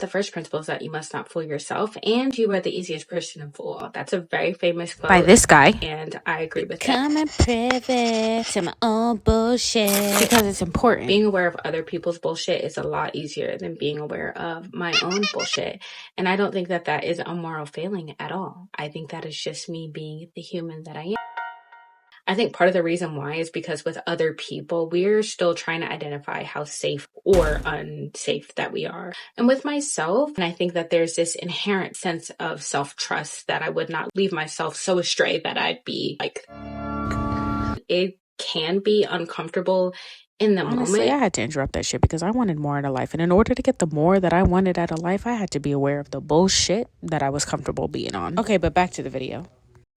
the first principle is that you must not fool yourself, and you are the easiest person to fool. That's a very famous quote by this guy. And I agree with that. Becoming privy to my own bullshit. Because it's important. Being aware of other people's bullshit is a lot easier than being aware of my own bullshit. And I don't think that that is a moral failing at all. I think that is just me being the human that I am. I think part of the reason why is because with other people, we're still trying to identify how safe or unsafe that we are. And with myself, and I think that there's this inherent sense of self-trust that I would not leave myself so astray that I'd be like, it can be uncomfortable in the Honestly, moment. I had to interrupt that shit because I wanted more out of life. And in order to get the more that I wanted out of life, I had to be aware of the bullshit that I was comfortable being on. Okay, but back to the video.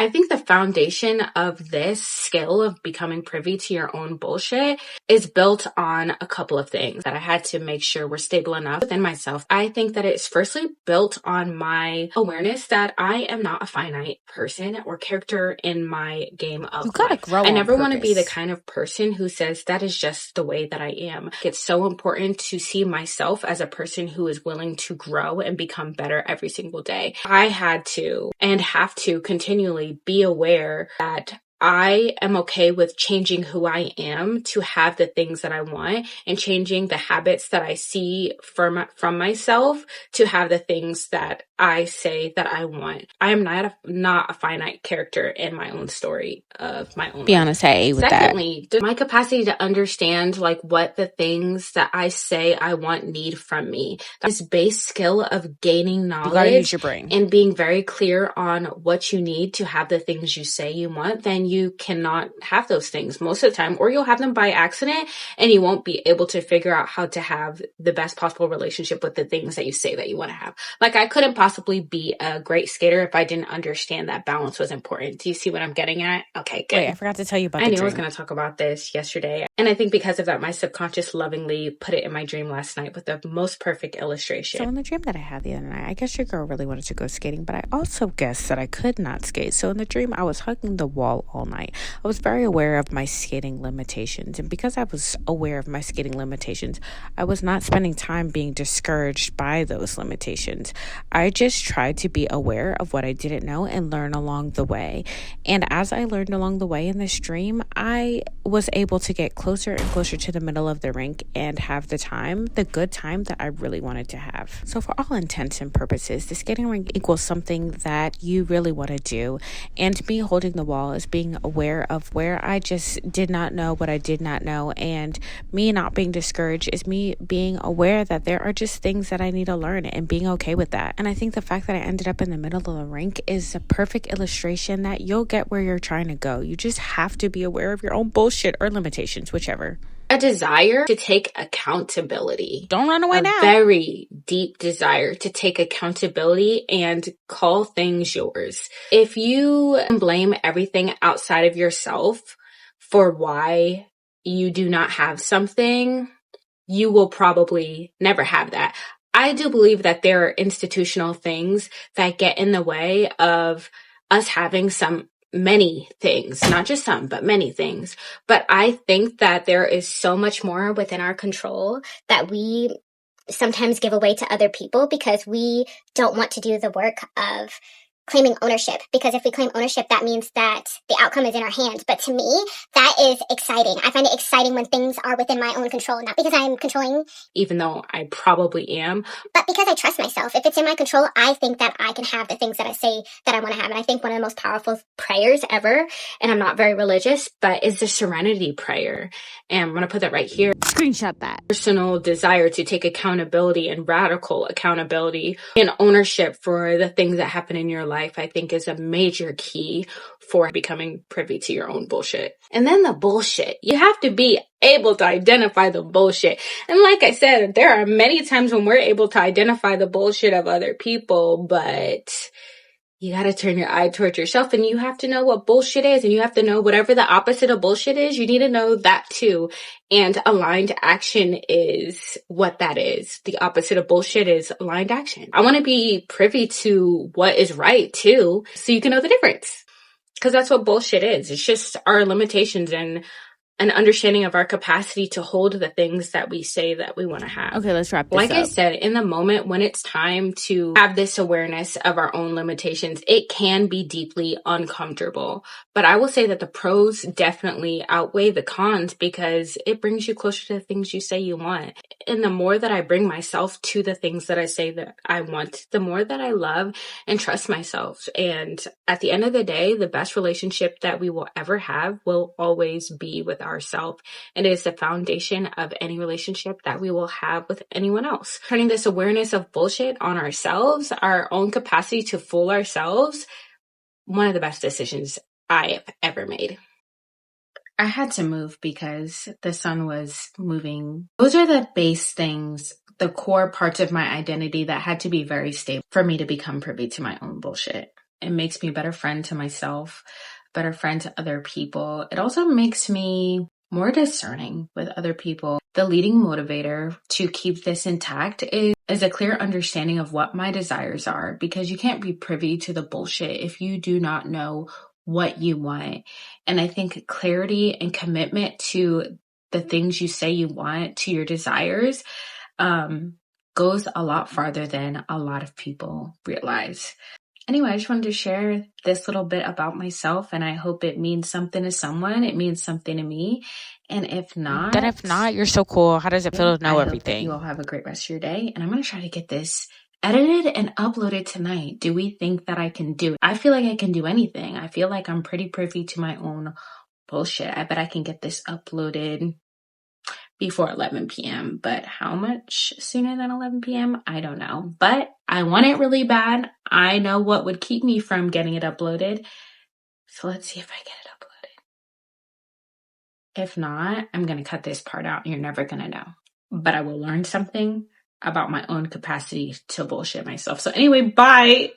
I think the foundation of this skill of becoming privy to your own bullshit is built on a couple of things that I had to make sure were stable enough within myself. I think that it's firstly built on my awareness that I am not a finite person or character in my game of You gotta life. grow I never on want to be the purpose. kind of person who says that is just the way that I am. It's so important to see myself as a person who is willing to grow and become better every single day. I had to and have to continually be aware that I am okay with changing who I am to have the things that I want and changing the habits that I see from myself to have the things that I say that I want. I am not a finite character in my own story of my own Be life. honest, hey, with Secondly, my capacity to understand like what the things that I say I want need from me. This base skill of gaining knowledge. You gotta use your brain. And being very clear on what you need to have the things you say you want, then you cannot have those things most of the time, or you'll have them by accident and you won't be able to figure out how to have the best possible relationship with the things that you say that you want to have. Like I couldn't possibly be a great skater if I didn't understand that balance was important. Do you see what I'm getting at? Okay, good. Wait, I forgot to tell you about I the knew I was dream. going to talk about this yesterday. And I think because of that, my subconscious lovingly put it in my dream last night with the most perfect illustration. So in the dream that I had the other night, I guess your girl really wanted to go skating, but I also guessed that I could not skate. So in the dream, I was hugging the wall all night. I was very aware of my skating limitations. And because I was aware of my skating limitations, I was not spending time being discouraged by those limitations. I just tried to be aware of what I didn't know and learn along the way. And as I learned along the way in this dream, I was able to get closer and closer to the middle of the rink and have the good time that I really wanted to have. So for all intents and purposes, the skating rink equals something that you really want to do. And me holding the wall is being aware of where I just did not know what I did not know. And me not being discouraged is me being aware that there are just things that I need to learn and being okay with that. And I think the fact that I ended up in the middle of the rink is a perfect illustration that you'll get where you're trying to go. You just have to be aware of your own bullshit or limitations, whichever. A desire to take accountability. Don't run away now. A very deep desire to take accountability and call things yours. If you blame everything outside of yourself for why you do not have something, you will probably never have that. I do believe that there are institutional things that get in the way of us having many things, not just some, but many things. But I think that there is so much more within our control that we sometimes give away to other people because we don't want to do the work of claiming ownership. Because if we claim ownership, that means that the outcome is in our hands. But to me, that is exciting. I find it exciting when things are within my own control, not because I'm controlling. Even though I probably am. But because I trust myself. If it's in my control, I think that I can have the things that I say that I want to have. And I think one of the most powerful prayers ever, and I'm not very religious, but is the Serenity Prayer. And I'm going to put that right here. Screenshot that. Personal desire to take accountability and radical accountability and ownership for the things that happen in your life, I think is a major key for becoming privy to your own bullshit. And then the bullshit. You have to be able to identify the bullshit. And like I said, there are many times when we're able to identify the bullshit of other people, but you got to turn your eye towards yourself and you have to know what bullshit is, and you have to know whatever the opposite of bullshit is. You need to know that too. And aligned action is what that is. The opposite of bullshit is aligned action. I want to be privy to what is right too, so you can know the difference. Because that's what bullshit is. It's just our limitations and an understanding of our capacity to hold the things that we say that we want to have. Okay, let's wrap this Like up. I said, in the moment when it's time to have this awareness of our own limitations, it can be deeply uncomfortable. But I will say that the pros definitely outweigh the cons because it brings you closer to the things you say you want. And the more that I bring myself to the things that I say that I want, the more that I love and trust myself. And at the end of the day, the best relationship that we will ever have will always be with ourselves. And it is the foundation of any relationship that we will have with anyone else. Turning this awareness of bullshit on ourselves, our own capacity to fool ourselves, one of the best decisions I have ever made. I had to move because the sun was moving. Those are the base things, the core parts of my identity that had to be very stable for me to become privy to my own bullshit. It makes me a better friend to myself, better friend to other people. It also makes me more discerning with other people. The leading motivator to keep this intact is a clear understanding of what my desires are, because you can't be privy to the bullshit if you do not know what you want. And I think clarity and commitment to the things you say you want, to your desires, goes a lot farther than a lot of people realize. Anyway, I just wanted to share this little bit about myself, and I hope it means something to someone. It means something to me. And if not, you're so cool. How does it feel to know I everything? hope that you all have a great rest of your day. And I'm going to try to get this edited and uploaded tonight. Do we think that I can do it? I feel like I can do anything. I feel like I'm pretty privy to my own bullshit. I bet I can get this uploaded before 11 p.m. But how much sooner than 11 p.m.? I don't know. But I want it really bad. I know what would keep me from getting it uploaded. So let's see if I get it uploaded. If not, I'm going to cut this part out and you're never going to know. But I will learn something about my own capacity to bullshit myself. So anyway, bye.